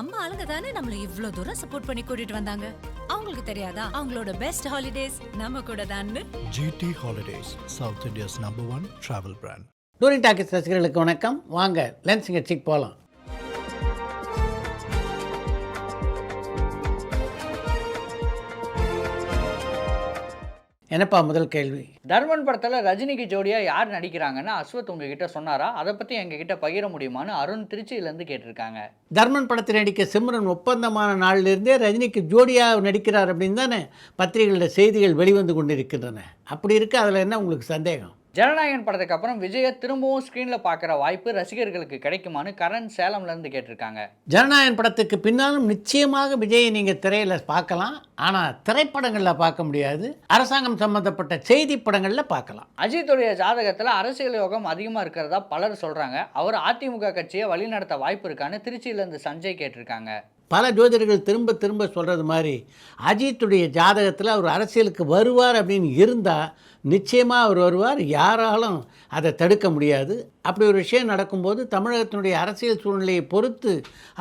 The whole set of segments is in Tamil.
நம்ம ஆளுங்க தானே நம்மள இவ்ளோ தூரம் சப்போர்ட் பண்ணி கூட்டிட்டு வந்தாங்க. அவங்களுக்கு தெரியாதா அவங்களோட பெஸ்ட் ஹாலிடேஸ் நம்ம கூட தான்னு. GT Holidays, South India's #1 travel brand. Touring Talkies ரசிகர்களுக்கு வணக்கம். வாங்க லென்ஸ் நிகழ்ச்சிக்கு போகலாம். என்னப்பா முதல் கேள்வி? தர்மன் படத்தில் ரஜினிக்கு ஜோடியாக யார் நடிக்கிறாங்கன்னு அஸ்வத் உங்ககிட்ட சொன்னாரா? அதை பற்றி எங்ககிட்ட பகிர முடியுமான்னு அருண் திருச்சியிலேருந்து கேட்டிருக்காங்க. தர்மன் படத்தில் நடிக்க சிம்ரன் ஒப்பந்தமான நாளிலிருந்தே ரஜினிக்கு ஜோடியாக நடிக்கிறார் அப்படின்னு தானே பத்திரிகைகளில் செய்திகள் வெளிவந்து கொண்டிருக்கின்றன. அப்படி இருக்கு, அதில் என்ன உங்களுக்கு சந்தேகம்? ஜனநாயகன் படத்துக்கு அப்புறம் விஜயை திரும்பவும் ஸ்க்ரீனில் பார்க்குற வாய்ப்பு ரசிகர்களுக்கு கிடைக்குமான்னு கரண் சேலம்லேருந்து கேட்டிருக்காங்க. ஜனநாயகன் படத்துக்கு பின்னாலும் நிச்சயமாக விஜயை நீங்கள் திரையில் பார்க்கலாம். ஆனால் திரைப்படங்களில் பார்க்க முடியாது. அரசாங்கம் சம்மந்தப்பட்ட செய்தி படங்களில் பார்க்கலாம். அஜித்துடைய ஜாதகத்தில் அரசியல் யோகம் அதிகமாக இருக்கிறதா பலர் சொல்கிறாங்க. அவர் அதிமுக கட்சியை வழிநடத்த வாய்ப்பு இருக்கான்னு திருச்சியிலேருந்து சஞ்சய் கேட்டிருக்காங்க. பல ஜோதிடர்கள் திரும்ப திரும்ப சொல்கிறது மாதிரி அஜித்துடைய ஜாதகத்தில் அவர் அரசியலுக்கு வருவார் அப்படின்னு இருந்தால் நிச்சயமாக அவர் வருவார். யாராலும் அதை தடுக்க முடியாது. அப்படி ஒரு விஷயம் நடக்கும்போது தமிழகத்தினுடைய அரசியல் சூழ்நிலையை பொறுத்து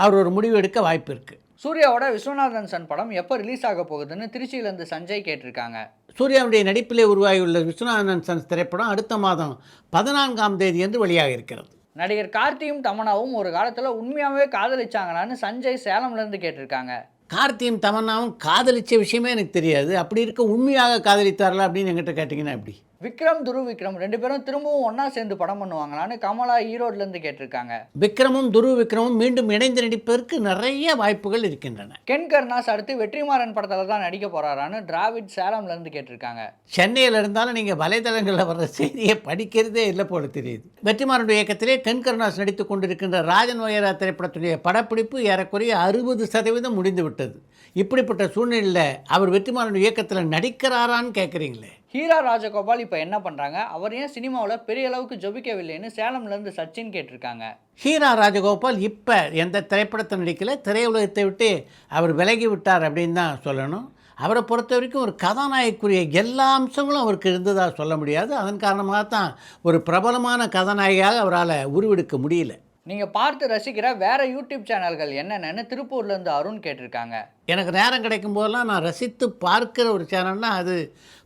அவர் ஒரு முடிவு எடுக்க வாய்ப்பு இருக்குது. சூர்யாவோட விஸ்வநாதன் சன் படம் எப்போ ரிலீஸ் ஆக போகுதுன்னு திருச்சியிலேருந்து சஞ்சய் கேட்டிருக்காங்க. சூர்யாவுடைய நடிப்பிலே உருவாகியுள்ள விஸ்வநாதன் சன் திரைப்படம் அடுத்த மாதம் 14ஆம் தேதி என்று வெளியாக இருக்கிறது. நடிகர் கார்த்தியும் தமன்னாவும் ஒரு காலத்தில் உண்மையாகவே காதலிச்சாங்களான்னு சஞ்சய் சேலம்லேருந்து கேட்டிருக்காங்க. கார்த்தியும் தமன்னாவும் காதலிச்ச விஷயமே எனக்கு தெரியாது. அப்படி இருக்க உண்மையாக காதலித்தார்களா அப்படின்னு என்கிட்ட கேட்டிங்கன்னா எப்படி? விக்ரம் துருவ் விக்ரம் ரெண்டு பேரும் திரும்பவும் ஒன்றா சேர்ந்து படம் பண்ணுவாங்களான்னு கமலா ஈரோட்லேருந்து கேட்டிருக்காங்க. விக்ரமும் துருவ் விக்ரமும் மீண்டும் இணைந்து நடிப்பதற்கு நிறைய வாய்ப்புகள் இருக்கின்றன. கென் கருணாஸ் அடுத்து வெற்றிமாறன் படத்தில் தான் நடிக்க போகிறாரான்னு டிராவிட் சேலம்லேருந்து கேட்டிருக்காங்க. சென்னையில் இருந்தாலும் நீங்கள் வலைதளங்களில் வர்ற செய்தியை படிக்கிறதே இல்லை போல தெரியுது. வெற்றிமாறனுடைய இயக்கத்திலே கென் கருணாஸ் நடித்து கொண்டிருக்கின்ற ராஜன் வயரா திரைப்படத்துடைய படப்பிடிப்பு ஏறக்குறைய 60% முடிந்து விட்டது. இப்படிப்பட்ட சூழ்நிலையில் அவர் வெற்றிமாறனுடைய இயக்கத்தில் நடிக்கிறாரான்னு கேட்குறீங்களே. ஹீரா ராஜகோபால் இப்போ என்ன பண்ணுறாங்க? அவர் ஏன் சினிமாவில் பெரிய அளவுக்கு ஜொபிக்கவில்லைன்னு சேலம்லேருந்து சச்சின் கேட்டிருக்காங்க. ஹீரா ராஜகோபால் இப்போ எந்த திரைப்படத்தை நடிக்கல, திரையுலகத்தை விட்டு அவர் விலகி விட்டார் அப்படின்னு தான் சொல்லணும். அவரை பொறுத்த வரைக்கும் ஒரு கதாநாயகிக்குரிய எல்லா அம்சங்களும் அவருக்கு இருந்ததாக சொல்ல முடியாது. அதன் காரணமாக தான் ஒரு பிரபலமான கதாநாயகியாக அவரால் உருவெடுக்க முடியல. நீங்கள் பார்த்து ரசிக்கிற வேறு யூடியூப் சேனல்கள் என்னென்னு திருப்பூர்லேருந்து அருண் கேட்டிருக்காங்க. எனக்கு நேரம் கிடைக்கும் போதெல்லாம் நான் ரசித்து பார்க்குற ஒரு சேனல்னால் அது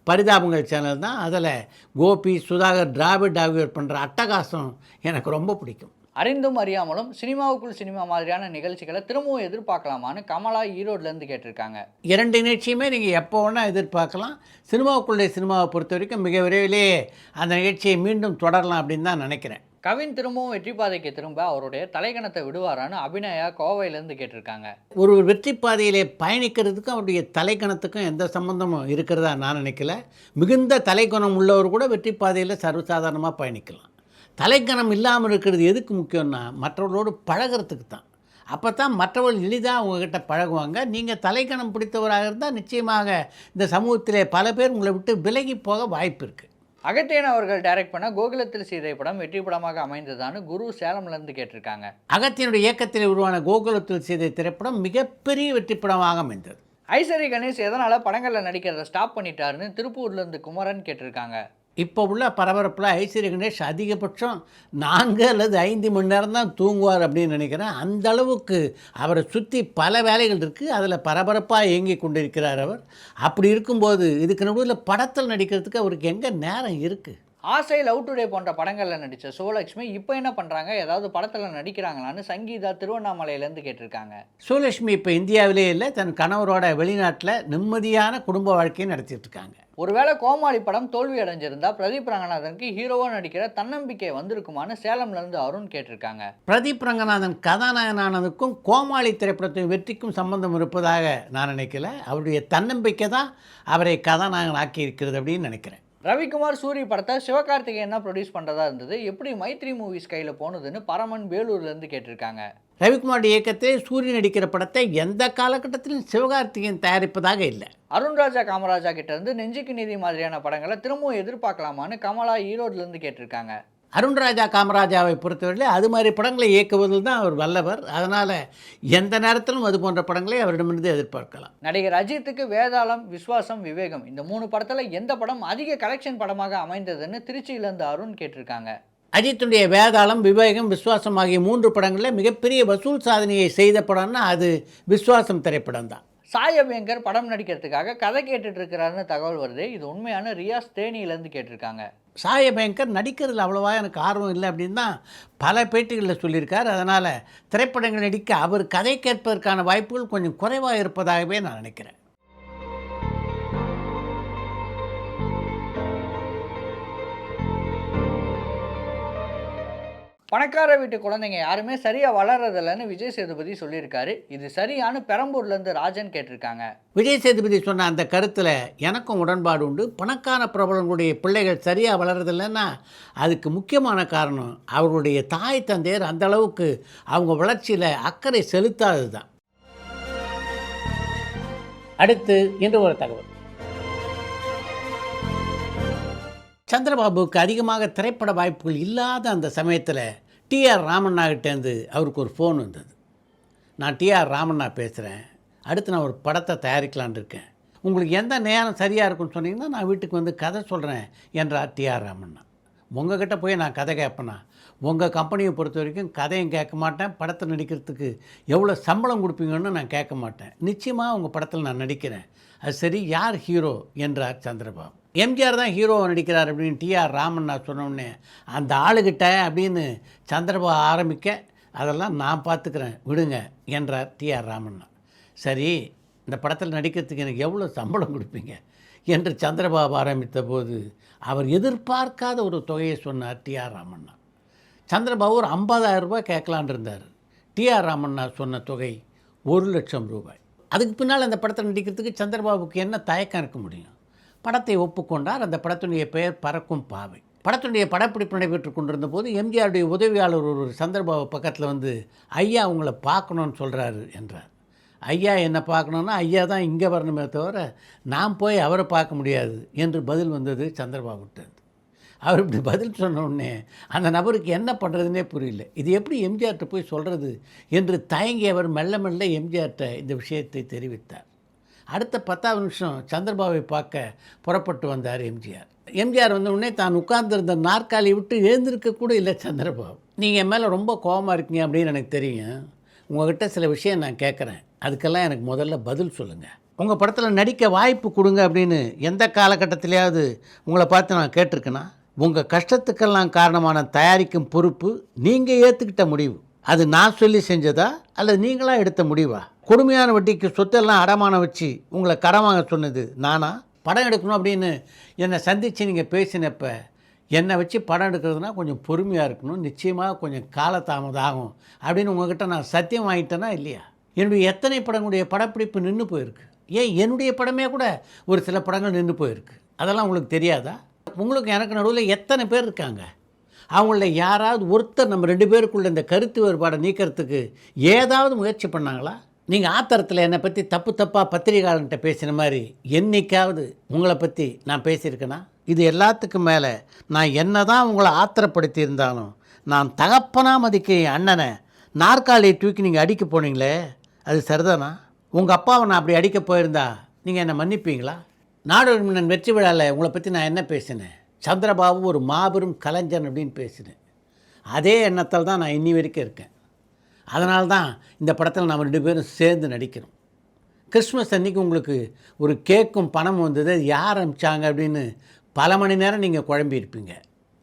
பரிதாபங்கள் சேனல் தான். அதில் கோபி, சுதாகர், டிராவிட் ஆகியோர் பண்ணுற அட்டகாசம் எனக்கு ரொம்ப பிடிக்கும். அறிந்தும் அறியாமலும் சினிமாவுக்குள் சினிமா மாதிரியான நிகழ்ச்சிகளை திரும்பவும் எதிர்பார்க்கலாமான்னு கமலா ஈரோட்லேருந்து கேட்டிருக்காங்க. 2 நிகழ்ச்சியுமே நீங்கள் எப்போ வேணால் எதிர்பார்க்கலாம். சினிமாவுக்குள்ளே சினிமாவை பொறுத்த வரைக்கும் மிக விரைவிலேயே அந்த நிகழ்ச்சியை மீண்டும் தொடரலாம் அப்படின்னு தான் நினைக்கிறேன். கவின் திரும்பவும் வெற்றி பாதைக்கு திரும்ப அவருடைய தலைக்கணத்தை விடுவாரான்னு அபிநயா கோவையிலேருந்து கேட்டிருக்காங்க. ஒரு வெற்றி பாதையிலே பயணிக்கிறதுக்கும் அவருடைய தலைக்கணத்துக்கும் எந்த சம்பந்தமும் இருக்கிறதா நான் நினைக்கல. மிகுந்த தலைக்கணம் உள்ளவர் கூட வெற்றி பாதையில் சர்வசாதாரணமாக பயணிக்கலாம். தலைக்கணம் இல்லாமல் இருக்கிறது எதுக்கு முக்கியம்னா மற்றவர்களோடு பழகிறதுக்கு தான். அப்போ தான் மற்றவர்கள் எளிதாக உங்ககிட்ட பழகுவாங்க. நீங்கள் தலைக்கணம் பிடித்தவராக இருந்தால் நிச்சயமாக இந்த சமூகத்திலே பல பேர் உங்களை விட்டு விலகி போக வாய்ப்பு இருக்குது. அகத்தியன் அவர்கள் டைரக்ட் பண்ண கோகுலத்தில் சீதை படம் வெற்றி படமாக அமைந்ததான்னு குரு சேலம்லேருந்து கேட்டிருக்காங்க. அகத்தியனுடைய இயக்கத்தில் உருவான கோகுலத்தில் சீதை திரைப்படம் மிகப்பெரிய வெற்றி படமாக அமைந்தது. ஐஸ்வரி கணேஷ் எதனால் படங்களில் நடிக்கிறத ஸ்டாப் பண்ணிட்டாருன்னு திருப்பூர்லேருந்து குமரன் கேட்டிருக்காங்க. இப்போ உள்ள பரபரப்பில் ஐஸ்வர்யா கணேஷ் அதிகபட்சம் 4 அல்லது 5 மணி நேரம் தான் தூங்குவார் அப்படின்னு நினைக்கிறேன். அந்த அளவுக்கு அவரை சுற்றி பல வேலைகள் இருக்குது. அதில் பரபரப்பாக இயங்கி கொண்டிருக்கிறார் அவர். அப்படி இருக்கும்போது இதுக்கு நடுவில் படத்தில் நடிக்கிறதுக்கு அவருக்கு எங்கே நேரம் இருக்குது? ஆசை, லவ் டுடே போன்ற படங்களில் நடித்த சுவலட்சுமி இப்போ என்ன பண்ணுறாங்க? ஏதாவது படத்தில் நடிக்கிறாங்களான்னு சங்கீதா திருவண்ணாமலையிலேருந்து கேட்டிருக்காங்க. சுவலட்சுமி இப்போ இந்தியாவிலே இல்லை, தன் கணவரோட வெளிநாட்டில் நிம்மதியான குடும்ப வாழ்க்கையை நடத்திட்டு இருக்காங்க. ஒருவேளை கோமாளி படம் தோல்வி அடைஞ்சிருந்தா பிரதீப் ரங்கநாதனுக்கு ஹீரோவாக நடிக்கிற தன்னம்பிக்கை வந்திருக்குமான்னு சேலம்லேருந்து அருண் கேட்டிருக்காங்க. பிரதீப் ரங்கநாதன் கதாநாயகனானதுக்கும் கோமாளி திரைப்படத்தின் வெற்றிக்கும் சம்பந்தம் இருப்பதாக நான் நினைக்கல. அவருடைய தன்னம்பிக்கை தான் அவரை கதாநாயகன் ஆக்கி இருக்கிறது அப்படின்னு நினைக்கிறேன். ரவிக்குமார் சூரி படத்தை சிவகார்த்திகேயன் தான் ப்ரொடியூஸ் பண்ணுறதா இருந்தது. எப்படி மைத்ரி மூவிஸ் கையில் போனதுன்னு பரமன் வேலூர்லேருந்து கேட்டிருக்காங்க. ரவிக்குமார் இயக்கத்தில் சூரியன் நடிக்கிற படத்தை எந்த காலகட்டத்திலும் சிவகார்த்திகேயன் தயாரிப்பதாக இல்லை. அருண்ராஜா காமராஜா கிட்டேருந்து நெஞ்சுக்கு நீதி மாதிரியான படங்களை திரும்பவும் எதிர்பார்க்கலாமான்னு கமலா ஈரோட்லேருந்து கேட்டிருக்காங்க. அருண்ராஜா காமராஜாவை பொறுத்தவரையில் அது மாதிரி படங்களை இயக்குவதில் தான் அவர் வல்லவர். அதனால் எந்த நேரத்திலும் அது போன்ற படங்களை அவரிடமிருந்து எதிர்பார்க்கலாம். நடிகர் அஜித்துக்கு வேதாளம், விஸ்வாசம், விவேகம் இந்த 3 படத்தில் எந்த படம் அதிக கலெக்ஷன் படமாக அமைந்ததுன்னு திருச்சியிலேருந்து அருண் கேட்டிருக்காங்க. அஜித்துடைய வேதாளம், விவேகம், விஸ்வாசம் ஆகிய 3 படங்களில் மிகப்பெரிய வசூல் சாதனையை செய்த படம்னா அது விஸ்வாசம் திரைப்படம் தான். சாய் அபியங்கர் படம் நடிக்கிறதுக்காக கதை கேட்டுட்டு இருக்கிறாருன்னு தகவல் வருது. இது உண்மையான ரியாஸ் தேனியிலேருந்து கேட்டிருக்காங்க. சாய் அபியங்கர் நடிக்கிறதுல அவ்வளோவா எனக்கு ஆர்வம் இல்லை அப்படின்னு தான் பல பேட்டிகளில் சொல்லியிருக்கார். அதனால் திரைப்படங்கள் நடிக்க அவர் கதை கேட்பதற்கான வாய்ப்புகள் கொஞ்சம் குறைவாக இருப்பதாகவே நான் நினைக்கிறேன். பணக்கார வீட்டு குழந்தைங்க யாருமே சரியாக வளர்றதில்லன்னு விஜய் சேதுபதி சொல்லியிருக்காரு. இது சரியான பெரம்பூர்லேருந்து ராஜன் கேட்டிருக்காங்க. விஜய் சேதுபதி சொன்ன அந்த கருத்தில் எனக்கும் உடன்பாடு உண்டு. பணக்கார பிரபலங்களுடைய பிள்ளைகள் சரியாக வளர்றதில்லைன்னா அதுக்கு முக்கியமான காரணம் அவர்களுடைய தாய் தந்தையர் அந்த அளவுக்கு அவங்க வளர்ச்சியில் அக்கறை செலுத்தாதது தான். அடுத்து இன்று ஒரு தகவல். சந்திரபாபுவுக்கு அதிகமாக திரைப்பட வாய்ப்புகள் இல்லாத அந்த சமயத்தில் டிஆர் ராமண்ணாகிட்டேருந்து அவருக்கு ஒரு ஃபோன் வந்தது. நான் டிஆர் ராமண்ணா பேசுகிறேன், அடுத்து நான் ஒரு படத்தை தயாரிக்கலான் இருக்கேன், உங்களுக்கு எந்த நேரம் சரியாக இருக்குன்னு சொன்னீங்கன்னா நான் வீட்டுக்கு வந்து கதை சொல்கிறேன் என்றார் டிஆர் ராமண்ணா. உங்ககிட்ட போய் நான் கதை கேட்பேனா? உங்கள் கம்பெனியை பொறுத்த வரைக்கும் கதையும் கேட்க மாட்டேன், படத்தை நடிக்கிறதுக்கு எவ்வளோ சம்பளம் கொடுப்பீங்கன்னு நான் கேட்க மாட்டேன். நிச்சயமாக உங்கள் படத்தில் நான் நடிக்கிறேன். அது சரி, யார் ஹீரோ என்றார் சந்திரபாபு. எம்ஜிஆர் தான் ஹீரோவை நடிக்கிறார் அப்படின்னு டிஆர் ராமண்ணா சொன்னோடனே அந்த ஆளுகிட்ட அப்படின்னு சந்திரபாபு ஆரம்பிக்க, அதெல்லாம் நான் பார்த்துக்கிறேன் விடுங்க என்றார் டிஆர் ராமண்ணா. சரி, இந்த படத்தில் நடிக்கிறதுக்கு எனக்கு எவ்வளோ சம்பளம் கொடுப்பீங்க என்று சந்திரபாபு ஆரம்பித்த போது அவர் எதிர்பார்க்காத ஒரு தொகையை சொன்னார் டிஆர் ராமண்ணா. சந்திரபாபு ஒரு 50,000 ரூபாய் கேட்கலான் இருந்தார். டிஆர் ராமண்ணா சொன்ன தொகை 1,00,000 ரூபாய். அதுக்கு பின்னால் அந்த படத்தில் நடிக்கிறதுக்கு சந்திரபாபுக்கு என்ன தயக்கம் இருக்க முடியும்? படத்தை ஒப்புக்கொண்டார். அந்த படத்தினுடைய பெயர் பறக்கும் பாவை. படத்தினுடைய படப்பிடிப்பு நடைபெற்று கொண்டிருந்த போது எம்ஜிஆருடைய உதவியாளர் ஒரு சந்திரபாபு பக்கத்தில் வந்து, ஐயா உங்களை பார்க்கணுன்னு சொல்கிறாரு என்றார். ஐயா என்ன பார்க்கணுன்னா ஐயா தான் இங்கே வரணுமே தவிர நான் போய் அவரை பார்க்க முடியாது என்று பதில் வந்தது சந்திரபாபுட்டு. அவர் இப்படி பதில் சொன்ன உடனே அந்த நபருக்கு என்ன பண்ணுறதுனே புரியல. இது எப்படி எம்ஜிஆர்கிட்ட போய் சொல்கிறது என்று தயங்கி அவர் மெல்ல மெல்ல எம்ஜிஆர்கிட்ட இந்த விஷயத்தை தெரிவித்தார். அடுத்த 10வது நிமிஷம் சந்திரபாபுவை பார்க்க புறப்பட்டு வந்தார் எம்ஜிஆர். எம்ஜிஆர் வந்த உடனே தான் உட்கார்ந்துருந்த நாற்காலியை விட்டு எழுந்திருக்க கூட இல்லை சந்திரபாபு. நீங்கள் என் மேலே ரொம்ப கோபமாக இருக்கீங்க அப்படின்னு எனக்கு தெரியும். உங்கள்கிட்ட சில விஷயம் நான் கேட்குறேன், அதுக்கெல்லாம் எனக்கு முதல்ல பதில் சொல்லுங்கள். உங்கள் படத்தில் நடிக்க வாய்ப்பு கொடுங்க அப்படின்னு எந்த காலகட்டத்திலேயாவது உங்களை பார்த்து நான் கேட்டிருக்கேன்னா? உங்கள் கஷ்டத்துக்கெல்லாம் காரணமான தயாரிக்கும் பொறுப்பு நீங்கள் ஏற்றுக்கிட்ட முடிவு. அது நான் சொல்லி செஞ்சதா அல்லது நீங்களாக எடுத்த முடிவா? கொடுமையான வட்டிக்கு சொத்தெல்லாம் அடமானம் வச்சு உங்களை கடன் வாங்க சொன்னது நானா? படம் எடுக்கணும் அப்படின்னு என்னை சந்தித்து நீங்கள் பேசினப்ப என்னை வச்சு படம் எடுக்கிறதுனா கொஞ்சம் பொறுமையாக இருக்கணும், நிச்சயமாக கொஞ்சம் காலதாமதம் ஆகும் அப்படின்னு உங்கள்கிட்ட நான் சத்தியம் வாங்கிட்டேன்னா இல்லையா? என்னுடைய எத்தனை படங்களுடைய படப்பிடிப்பு நின்று போயிருக்கு. ஏன் என்னுடைய படமே கூட ஒரு சில படங்கள் நின்று போயிருக்கு. அதெல்லாம் உங்களுக்கு தெரியாதா? உங்களுக்கு எனக்கு நடுவில் எத்தனை பேர் இருக்காங்க? அவங்கள யாராவது ஒருத்தர் நம்ம 2 பேருக்குள்ள இந்த கருத்து வேறுபாடை நீக்கிறதுக்கு ஏதாவது முயற்சி பண்ணாங்களா? நீங்கள் ஆத்திரத்தில் என்னை பற்றி தப்பாக பத்திரிகையாளர்கிட்ட பேசின மாதிரி என்னைக்காவது உங்களை பற்றி நான் பேசியிருக்கேனா? இது எல்லாத்துக்கும் மேலே நான் என்ன தான் உங்களை ஆத்திரப்படுத்தி இருந்தாலும் நான் தகப்பனாக மதிக்க என் அண்ணனை நாற்காலியை தூக்கி நீங்கள் அடிக்க போனீங்களே, அது சரிதானா? உங்கள் அப்பாவை நான் அப்படி அடிக்க போயிருந்தா நீங்கள் என்னை மன்னிப்பீங்களா? நாடோடி மன்னன் வெற்றி விழாவில் உங்களை பற்றி நான் என்ன பேசினேன்? சந்திரபாபு ஒரு மாபெரும் கலைஞன் அப்படின்னு பேசினேன். அதே எண்ணத்தில் தான் நான் இன்னி வரைக்கும் இருக்கேன். அதனால தான் இந்த படத்தில் நாம் 2 பேரும் சேர்ந்து நடிக்கிறோம். கிறிஸ்மஸ் அன்றைக்கி உங்களுக்கு ஒரு கேக்கும் பணம் வந்தது, அது யார் அனுப்பிச்சாங்க அப்படின்னு பல மணி நேரம் நீங்கள் குழம்பியிருப்பீங்க.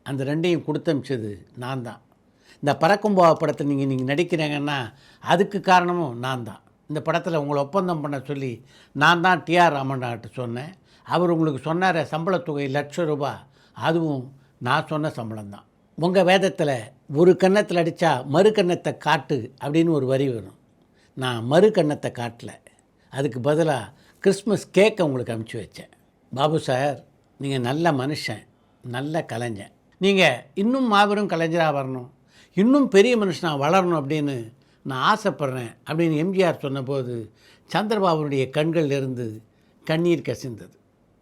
அந்த 2ஐயும் கொடுத்து அனுப்பிச்சது நான் தான். இந்த பறக்கும் பாவை படத்தை நீங்கள் நடிக்கிறீங்கன்னா அதுக்கு காரணமும் நான் தான். இந்த படத்தில் உங்களை ஒப்பந்தம் பண்ண சொல்லி நான் தான் டிஆர் ராமண்ணாகிட்ட சொன்னேன். அவர் உங்களுக்கு சொன்னார் சம்பளத்தொகை ₹1,00,000, அதுவும் நான் சொன்ன சம்பளம் தான். உங்கள் வேதத்தில் ஒரு கன்னத்தில் அடித்தா மறு கன்னத்தை காட்டு அப்படின்னு ஒரு வரி வரும். நான் மறு கன்னத்தை காட்டல, அதுக்கு பதிலாக கிறிஸ்மஸ் கேக்கை உங்களுக்கு அனுப்பிச்சி வச்சேன். பாபு சார், நீங்கள் நல்ல மனுஷன், நல்ல கலைஞன். நீங்கள் இன்னும் மாபெரும் கலைஞராக வரணும், இன்னும் பெரிய மனுஷனாக வளரணும் அப்படின்னு நான் ஆசைப்பட்றேன் அப்படின்னு எம்ஜிஆர் சொன்னபோது சந்திரபாபுடைய கண்களிலிருந்து கண்ணீர் கசிந்தது.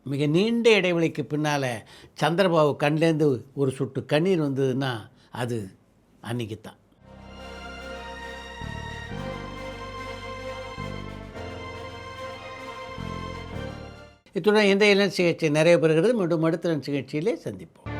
மிக நீண்ட இடைவெளிக்கு பின்னால் சந்திரபாபு கண்லேருந்து ஒரு சொட்டு கண்ணீர் வந்ததுன்னா அது அன்றைக்கி தான். இத்துடன் இந்த இளம் சிகிச்சை நிறைவு பெறுகிறது. மீண்டும் அடுத்த நிகழ்ச்சியிலே சந்திப்போம்.